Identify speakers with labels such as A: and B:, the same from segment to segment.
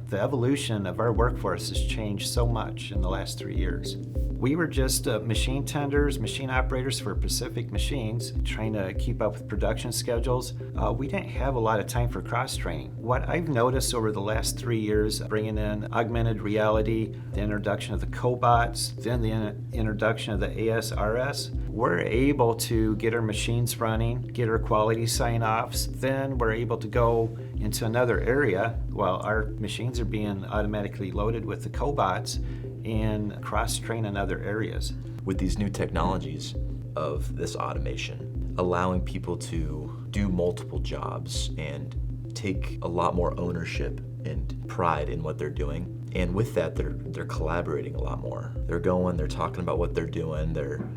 A: the evolution of our workforce has changed so much in the last 3 years. We were just machine tenders, machine operators for Pacific Machines, trying to keep up with production schedules. We didn't have a lot of time for cross-training. What I've noticed over the last 3 years, bringing in augmented reality, the introduction of the cobots, then the introduction of the ASRS, we're able to get our machines running, get our quality sign-offs, then we're able to go into another area while our machines are being automatically loaded with the cobots and cross-train in other areas.
B: With these new technologies of this automation, allowing people to do multiple jobs and take a lot more ownership and pride in what they're doing. And with that, they're collaborating a lot more. They're talking about what they're doing, they're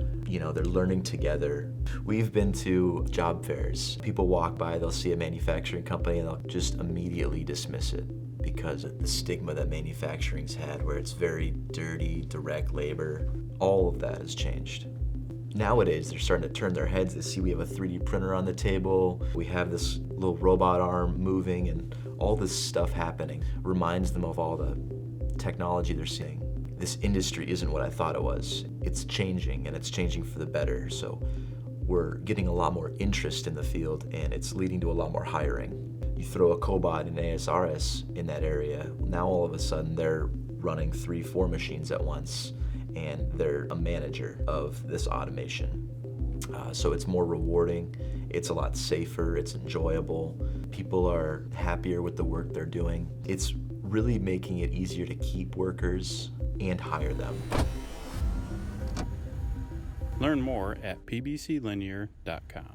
B: learning together. We've been to job fairs. People walk by, they'll see a manufacturing company and they'll just immediately dismiss it because of the stigma that manufacturing's had, where it's very dirty, direct labor. All of that has changed. Nowadays, they're starting to turn their heads. They see we have a 3D printer on the table. We have this little robot arm moving, and all this stuff happening reminds them of all the technology they're seeing. This industry isn't what I thought it was. It's changing, and it's changing for the better. So we're getting a lot more interest in the field, and it's leading to a lot more hiring. You throw a cobot and ASRS in that area, now all of a sudden they're running 3-4 machines at once, and they're a manager of this automation. So it's more rewarding, it's a lot safer, it's enjoyable. People are happier with the work they're doing. It's really making it easier to keep workers and hire them.
C: Learn more at pbclinear.com.